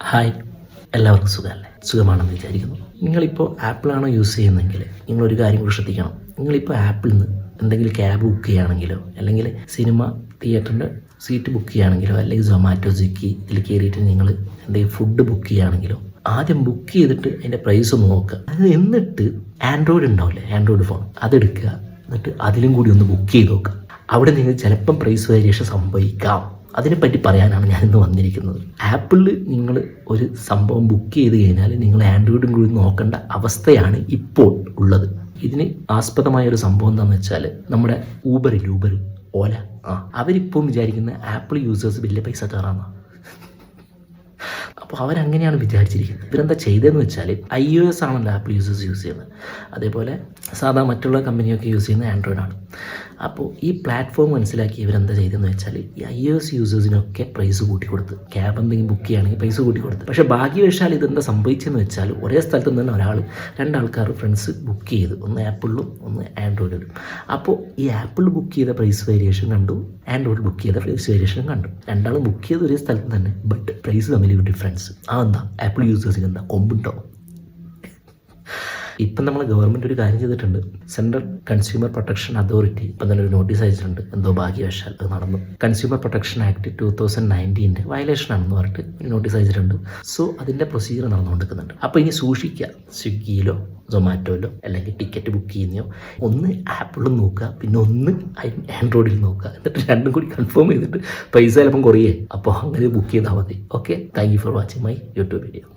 Hi, എല്ലാവർക്കും സുഖമല്ലേ? സുഖമാണെന്ന് വിചാരിക്കുന്നു. നിങ്ങളിപ്പോൾ ആപ്പിളാണോ യൂസ് ചെയ്യുന്നതെങ്കിൽ നിങ്ങളൊരു കാര്യം കൂടി ശ്രദ്ധിക്കണം. നിങ്ങളിപ്പോൾ ആപ്പിൽ നിന്ന് എന്തെങ്കിലും ക്യാബ് ബുക്ക് ചെയ്യുകയാണെങ്കിലോ അല്ലെങ്കിൽ സിനിമ തിയേറ്ററിൻ്റെ സീറ്റ് ബുക്ക് ചെയ്യുകയാണെങ്കിലോ അല്ലെങ്കിൽ സൊമാറ്റോ സ്വിഗ്ഗി ഇതിൽ കയറിയിട്ട് നിങ്ങൾ എന്തെങ്കിലും ഫുഡ് ബുക്ക് ചെയ്യുകയാണെങ്കിലോ ആദ്യം ബുക്ക് ചെയ്തിട്ട് അതിൻ്റെ പ്രൈസ് ഒന്ന് നോക്കുക. അത് എന്നിട്ട് ആൻഡ്രോയിഡ് ഉണ്ടാവില്ലേ, ആൻഡ്രോയിഡ് ഫോൺ അതെടുക്കുക. എന്നിട്ട് അതിലും കൂടി ഒന്ന് ബുക്ക് ചെയ്ത് നോക്കുക. അവിടെ നിങ്ങൾ ചിലപ്പം പ്രൈസ് വേരിയേഷൻ സംഭവിക്കാം. അതിനെപ്പറ്റി പറയാനാണ് ഞാനിന്ന് വന്നിരിക്കുന്നത്. ആപ്പിളിൽ നിങ്ങൾ ഒരു സംഭവം ബുക്ക് ചെയ്ത് കഴിഞ്ഞാൽ നിങ്ങൾ ആൻഡ്രോയിഡും കൂടി നോക്കേണ്ട അവസ്ഥയാണ് ഇപ്പോൾ ഉള്ളത്. ഇതിന് ആസ്പദമായ ഒരു സംഭവം എന്താണെന്ന് വെച്ചാൽ നമ്മുടെ ഊബർ ഓല അവരിപ്പം വിചാരിക്കുന്ന ആപ്പിൾ യൂസേഴ്സ് വലിയ പൈസ കയറാമെന്നാണ്. അപ്പോൾ അവരങ്ങനെയാണ് വിചാരിച്ചിരിക്കുന്നത്. ഇവരെന്താ ചെയ്തതെന്ന് വെച്ചാൽ iOS ആണല്ലോ ആപ്പിൾ യൂസേഴ്സ് യൂസ് ചെയ്യുന്നത്, അതേപോലെ സാധാ മറ്റുള്ള കമ്പനിയൊക്കെ യൂസ് ചെയ്യുന്നത് ആൻഡ്രോയിഡാണ്. അപ്പോൾ ഈ പ്ലാറ്റ്ഫോം മനസ്സിലാക്കി ഇവരെന്താ ചെയ്തതെന്ന് വെച്ചാൽ ഈ iOS യൂസേഴ്സിനൊക്കെ പ്രൈസ് കൂട്ടി കൊടുത്ത്, ക്യാബ് എന്തെങ്കിലും ബുക്ക് ചെയ്യുകയാണെങ്കിൽ പ്രൈസ് കൂട്ടി കൊടുത്ത്. പക്ഷേ ഭാഗ്യവശാൽ ഇതെന്താ സംഭവിച്ചതെന്ന് വെച്ചാൽ ഒരേ സ്ഥലത്ത് നിന്ന് രണ്ടാൾക്കാർ ഫ്രണ്ട്സ് ബുക്ക് ചെയ്ത്, ഒന്ന് ആപ്പിളിലും ഒന്ന് ആൻഡ്രോയിഡിലും. അപ്പോൾ ഈ ആപ്പിൾ ബുക്ക് ചെയ്ത പ്രൈസ് വേരിയേഷൻ കണ്ടു, ആൻഡ്രോയിഡ് ബുക്ക് ചെയ്ത പ്രൈസ് വേരിയേഷൻ കണ്ടു. രണ്ടാളും ബുക്ക് ചെയ്ത് ഒരേ സ്ഥലത്ത് തന്നെ, ബട്ട് പ്രൈസ് തമ്മിൽ ഡിഫറൻസ്. എന്താ ആപ്പിൾ യൂസേഴ്സിന് എന്താ കൊമ്പുണ്ടോ? ഇപ്പം നമ്മൾ ഗവൺമെൻറ് ഒരു കാര്യം ചെയ്തിട്ടുണ്ട്. സെൻട്രൽ കൺസ്യൂമർ പ്രൊട്ടക്ഷൻ അതോറിറ്റി ഇപ്പം തന്നെ ഒരു നോട്ടീസ് അയച്ചിട്ടുണ്ട്. എന്തോ ഭാഗ്യവശാൽ അത് നടന്നു. കൺസ്യൂമർ പ്രൊട്ടക്ഷൻ ആക്ട് 2019 വയലേഷൻ ആണെന്ന് പറഞ്ഞിട്ട് ഒരു നോട്ടീസ് അയച്ചിട്ടുണ്ട്. സോ അതിൻ്റെ പ്രൊസീജിയർ നടന്നുകൊണ്ടിരിക്കുന്നുണ്ട്. അപ്പോൾ ഇനി സൂക്ഷിക്കുക. സ്വിഗ്ഗിയിലോ സൊമാറ്റോയിലോ അല്ലെങ്കിൽ ടിക്കറ്റ് ബുക്ക് ചെയ്യുന്നയോ ഒന്ന് ആപ്പിളിൽ നോക്കുക, പിന്നെ ഒന്ന് ആൻഡ്രോയിഡിൽ നോക്കുക. എന്നിട്ട് രണ്ടും കൂടി കൺഫേം ചെയ്തിട്ട് പൈസ ചിലപ്പം കുറയേ. അപ്പോൾ അങ്ങനെ ബുക്ക് ചെയ്താൽ മതി. Okay, thank you for watching my YouTube video.